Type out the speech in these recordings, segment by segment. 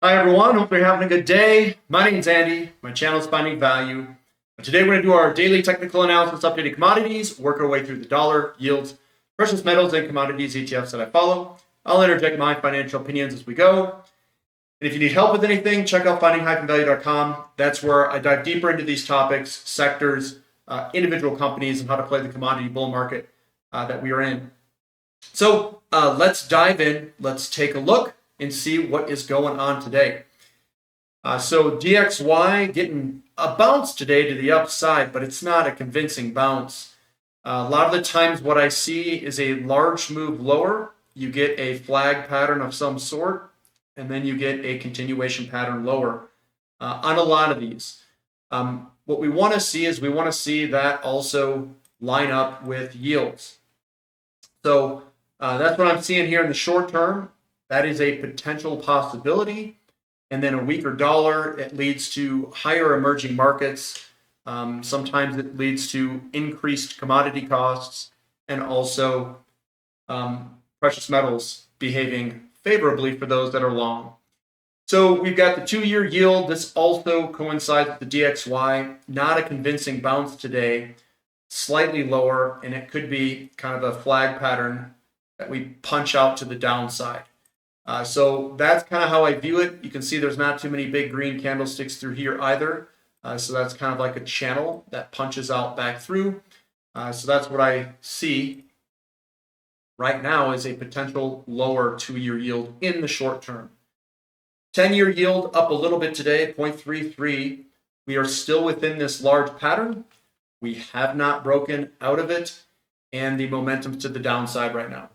Hi everyone, hope you're having a good day. My name's Andy, my channel is Finding Value. Today we're going to do our daily technical analysis, updated commodities, work our way through the dollar, yields, precious metals, and commodities ETFs that I follow. I'll interject my financial opinions as we go. And if you need help with anything, check out finding-value.com. That's where I dive deeper into these topics, sectors, individual companies, and how to play the commodity bull market that we are in. So let's dive in. Let's take a look and see what is going on today. So DXY getting a bounce today to the upside, but it's not a convincing bounce. A lot of the times what I see is a large move lower. You get a flag pattern of some sort, and then you get a continuation pattern lower on a lot of these. What we want to see is we want to see that also line up with yields. So that's what I'm seeing here in the short term. That is a potential possibility. And then a weaker dollar, it leads to higher emerging markets. Sometimes it leads to increased commodity costs and also precious metals behaving favorably for those that are long. So we've got the 2-year yield. This also coincides with the DXY. Not a convincing bounce today, slightly lower, and it could be kind of a flag pattern that we punch out to the downside. So that's kind of how I view it. You can see there's not too many big green candlesticks through here either. So that's kind of like a channel that punches out back through. So that's what I see right now is a potential lower 2-year yield in the short term. 10-year yield up a little bit today, 0.33. We are still within this large pattern. We have not broken out of it, and the momentum's to the downside right now.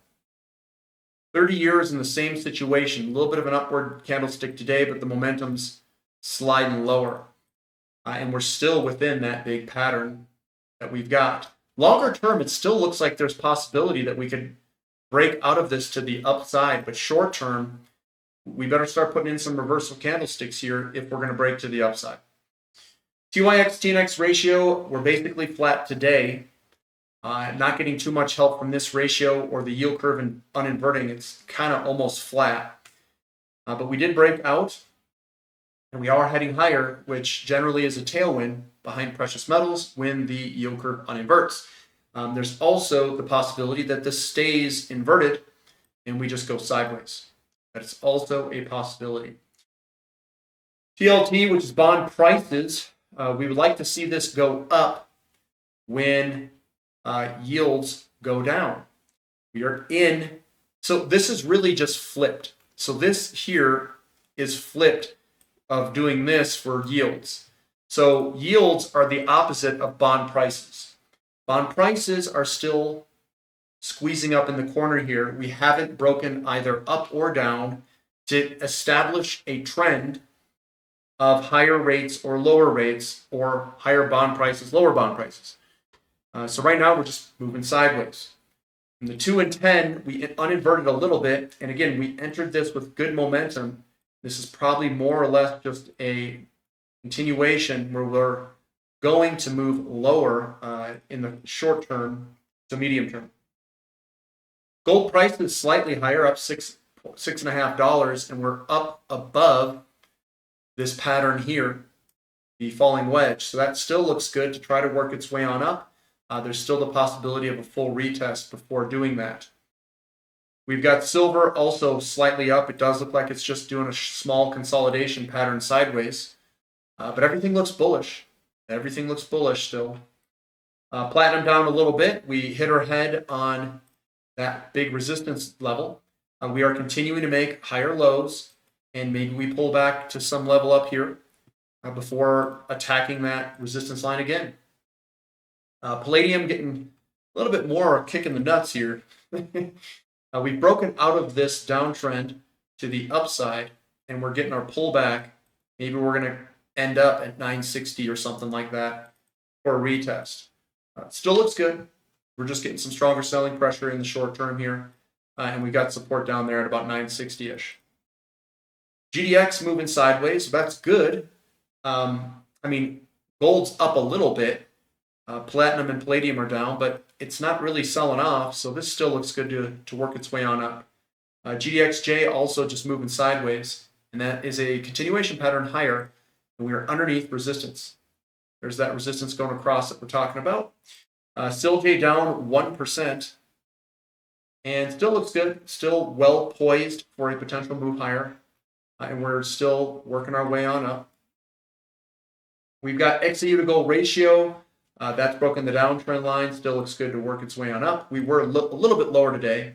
30 years in the same situation, a little bit of an upward candlestick today, but the momentum's sliding lower. And we're still within that big pattern that we've got. Longer term, it still looks like there's possibility that we could break out of this to the upside, but short term, we better start putting in some reversal candlesticks here if we're going to break to the upside. TYX TNX ratio, we're basically flat today. Not getting too much help from this ratio or the yield curve and uninverting. It's kind of almost flat. But we did break out, and we are heading higher, which generally is a tailwind behind precious metals when the yield curve uninverts. There's also the possibility that this stays inverted and we just go sideways. That's also a possibility. TLT, which is bond prices, we would like to see this go up when yields go down. We are in, so this is really just flipped. So this here is flipped of doing this for yields. So yields are the opposite of bond prices. Bond prices are still squeezing up in the corner here. We haven't broken either up or down to establish a trend of higher rates or lower rates, or higher bond prices, lower bond prices. So right now we're just moving sideways. From the 2 and 10, we uninverted a little bit. And again, we entered this with good momentum. This is probably more or less just a continuation where we're going to move lower in the short term to medium term. Gold price is slightly higher, up $6.50, and we're up above this pattern here, the falling wedge. So that still looks good to try to work its way on up. There's still the possibility of a full retest before doing that. We've got silver also slightly up. It does look like it's just doing a small consolidation pattern sideways, but everything looks bullish. Everything looks bullish still. Platinum down a little bit. We hit our head on that big resistance level. We are continuing to make higher lows, and maybe we pull back to some level up here before attacking that resistance line again. Palladium getting a little bit more kick in the nuts here. We've broken out of this downtrend to the upside, and we're getting our pullback. Maybe we're going to end up at 960 or something like that for a retest. Still looks good. We're just getting some stronger selling pressure in the short term here, and we got support down there at about 960-ish. GDX moving sideways, so that's good. Gold's up a little bit. Platinum and palladium are down, but it's not really selling off, so this still looks good to work its way on up. GDXJ also just moving sideways, and that is a continuation pattern higher, and we are underneath resistance. There's that resistance going across that we're talking about. SILJ down 1%, and still looks good, still well poised for a potential move higher, and we're still working our way on up. We've got XAU to gold ratio. That's broken the downtrend line. Still looks good to work its way on up. We were a little bit lower today,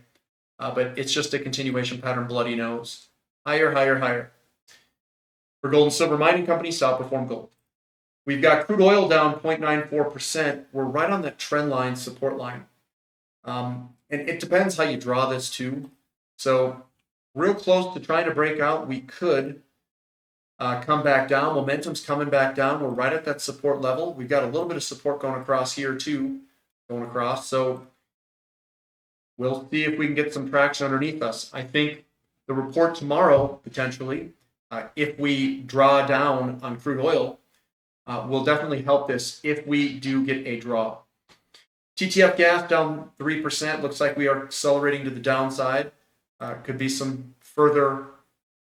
but it's just a continuation pattern, bloody nose. Higher, higher, higher. For gold and silver mining companies, outperform gold. We've got crude oil down 0.94%. We're right on that trend line, support line. And it depends how you draw this too. So real close to trying to break out, we could come back down. Momentum's coming back down. We're right at that support level. We've got a little bit of support going across here too, going across. So we'll see if we can get some traction underneath us. I think the report tomorrow, potentially, if we draw down on crude oil, will definitely help this if we do get a draw. TTF gas down 3%. Looks like we are accelerating to the downside. Could be some further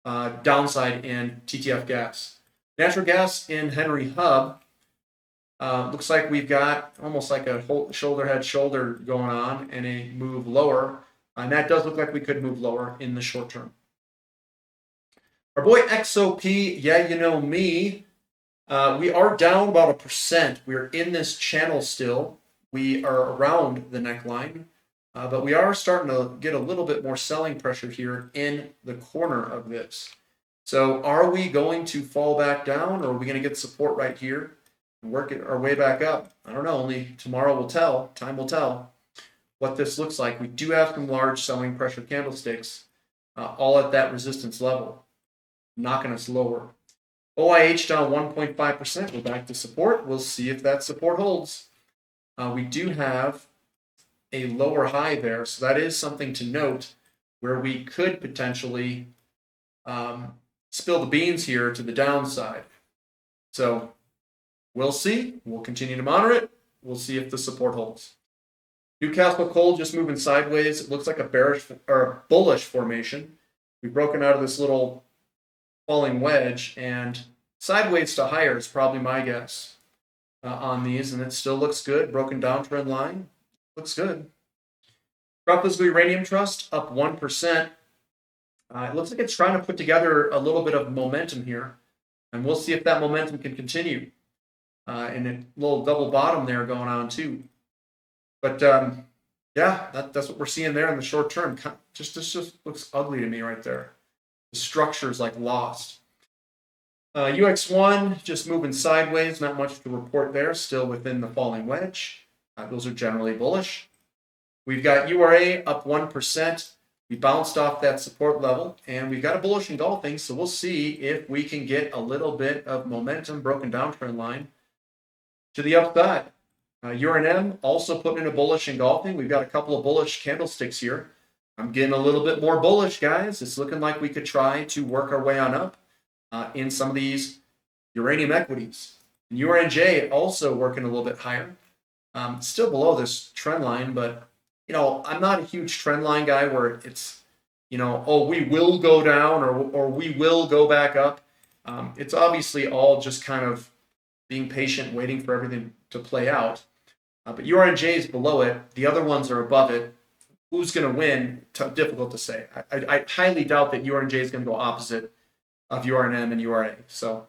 downside in TTF gas. Natural gas in Henry Hub. Looks like we've got almost like a shoulder head shoulder going on and a move lower. And that does look like we could move lower in the short term. Our boy XOP, yeah, you know me. We are down about 1%. We're in this channel still. We are around the neckline, but we are starting to get a little bit more selling pressure here in the corner of this. So are we going to fall back down, or are we going to get support right here and work our way back up? I don't know. Only tomorrow will tell. Time will tell what this looks like. We do have some large selling pressure candlesticks all at that resistance level, knocking us lower. OIH down 1.5%. We're back to support. We'll see if that support holds. We do have a lower high there, so that is something to note where we could potentially spill the beans here to the downside. So we'll see. We'll continue to monitor it. We'll see if the support holds. Newcastle coal just moving sideways. It looks like a bearish or a bullish formation. We've broken out of this little falling wedge, and sideways to higher is probably my guess on these, and it still looks good. Broken downtrend line looks good. Physical Uranium Trust up 1%. It looks like it's trying to put together a little bit of momentum here, and we'll see if that momentum can continue. And a little double bottom there going on too. But yeah, that's what we're seeing there in the short term. This just looks ugly to me right there. The structure is like lost. UX1 just moving sideways, not much to report there, still within the falling wedge. Those are generally bullish. We've got URA up 1%. We bounced off that support level, and we've got a bullish engulfing, so we'll see if we can get a little bit of momentum, broken downtrend line to the upside. Uranium also putting in a bullish engulfing. We've got a couple of bullish candlesticks here. I'm getting a little bit more bullish, guys. It's looking like we could try to work our way on up in some of these uranium equities. And URNJ also working a little bit higher. Still below this trend line, but I'm not a huge trend line guy where it's, oh, we will go down or we will go back up. It's obviously all just kind of being patient, waiting for everything to play out. But URNJ is below it. The other ones are above it. Who's going to win? Difficult to say. I highly doubt that URNJ is going to go opposite of URNM and URA. So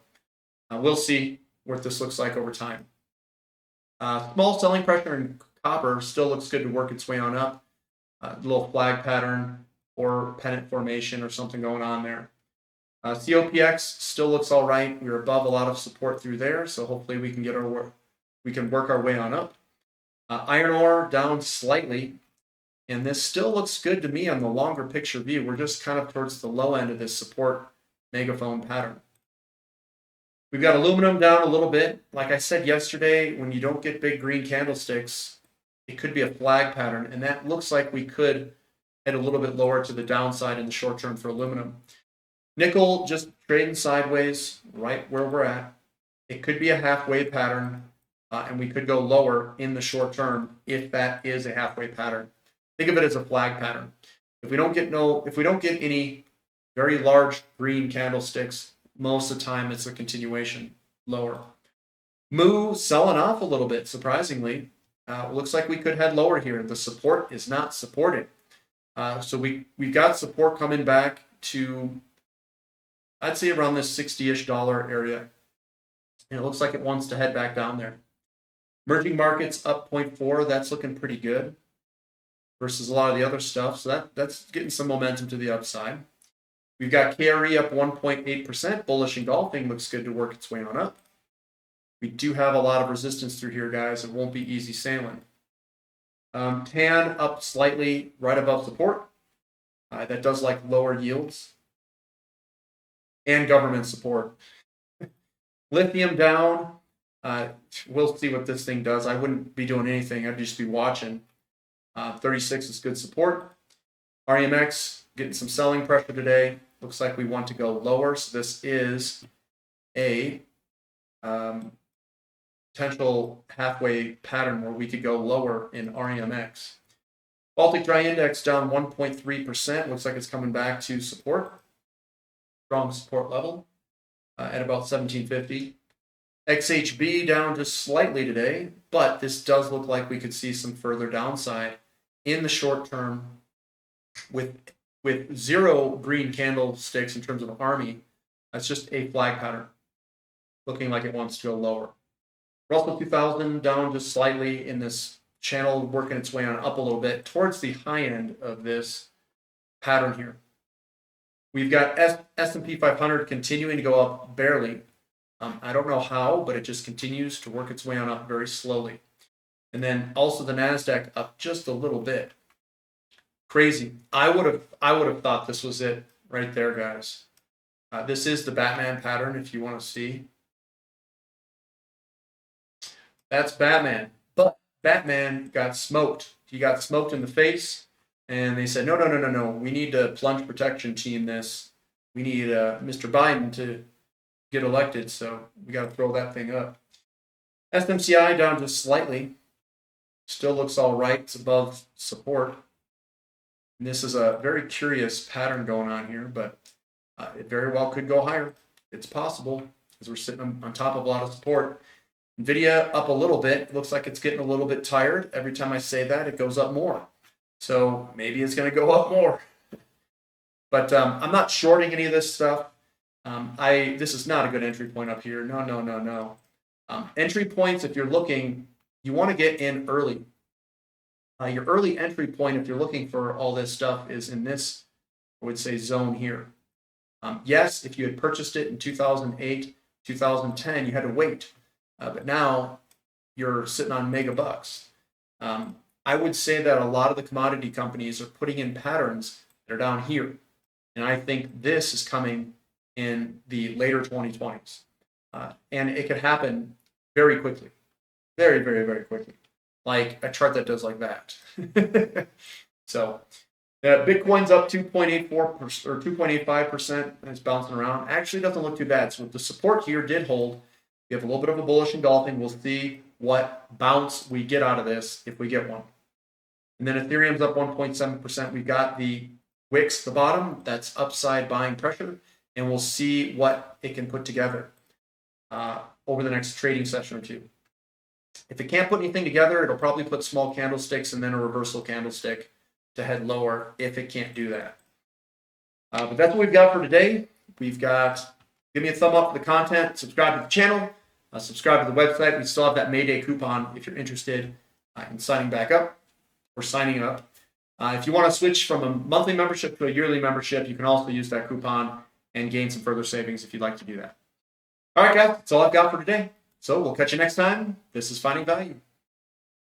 we'll see what this looks like over time. Small selling pressure in copper still looks good to work its way on up. A little flag pattern or pennant formation or something going on there. COPX still looks all right. We're above a lot of support through there, so hopefully we can work our way on up. Iron ore down slightly, and this still looks good to me on the longer picture view. We're just kind of towards the low end of this support megaphone pattern. We've got aluminum down a little bit. Like I said yesterday, when you don't get big green candlesticks, it could be a flag pattern, and that looks like we could head a little bit lower to the downside in the short term for aluminum. Nickel just trading sideways right where we're at. It could be a halfway pattern, and we could go lower in the short term if that is a halfway pattern. Think of it as a flag pattern. If we don't get any very large green candlesticks. Most of the time, it's a continuation lower. Moo selling off a little bit, surprisingly. Looks like we could head lower here. The support is not supported. So we've got support coming back to, I'd say, around this $60-ish area. And it looks like it wants to head back down there. Emerging markets up 0.4. That's looking pretty good versus a lot of the other stuff. So that's getting some momentum to the upside. We've got KRE up 1.8%. Bullish engulfing looks good to work its way on up. We do have a lot of resistance through here, guys. It won't be easy sailing. TAN up slightly right above support. That does like lower yields. And government support. Lithium down. We'll see what this thing does. I wouldn't be doing anything. I'd just be watching. 36 is good support. REMX getting some selling pressure today. Looks like we want to go lower. So this is a potential halfway pattern where we could go lower in REMX. Baltic Dry Index down 1.3%. Looks like it's coming back to support. Strong support level at about 1750. XHB down just slightly today, but this does look like we could see some further downside in the short term with zero green candlesticks in terms of army. That's just a flag pattern looking like it wants to go lower. Russell 2000 down just slightly in this channel, working its way on up a little bit towards the high end of this pattern here. We've got S&P 500 continuing to go up barely. I don't know how, but it just continues to work its way on up very slowly. And then also the NASDAQ up just a little bit. Crazy. I would have thought this was it right there, guys. This is the Batman pattern if you want to see. That's Batman. But Batman got smoked. He got smoked in the face, and they said, no. We need to plunge protection team this. We need Mr. Biden to get elected, so we got to throw that thing up. SMCI down just slightly. Still looks all right. It's above support. And this is a very curious pattern going on here, but it very well could go higher. It's possible because we're sitting on top of a lot of support. NVIDIA up a little bit. It looks like it's getting a little bit tired. Every time I say that, it goes up more. So maybe it's going to go up more. But I'm not shorting any of this stuff. This is not a good entry point up here. No. Entry points, if you're looking, you want to get in early. Your early entry point, if you're looking for all this stuff, is in this, I would say, zone here. Yes, if you had purchased it in 2008, 2010, you had to wait. But now you're sitting on mega bucks. I would say that a lot of the commodity companies are putting in patterns that are down here. And I think this is coming in the later 2020s. And it could happen very quickly. Very, very, very quickly. Like a chart that does like that. So Bitcoin's up 2.84% or 2.85%. It's bouncing around. Actually doesn't look too bad. So the support here did hold. We have a little bit of a bullish engulfing. We'll see what bounce we get out of this if we get one. And then Ethereum's up 1.7%. We've got the wicks, the bottom. That's upside buying pressure. And we'll see what it can put together over the next trading session or two. If it can't put anything together, it'll probably put small candlesticks and then a reversal candlestick to head lower if it can't do that. But that's what we've got for today. Give me a thumb up for the content, subscribe to the channel, subscribe to the website. We still have that May Day coupon if you're interested in signing back up or signing up. If you want to switch from a monthly membership to a yearly membership, you can also use that coupon and gain some further savings if you'd like to do that. All right, guys, that's all I've got for today. So we'll catch you next time. This is Finding Value.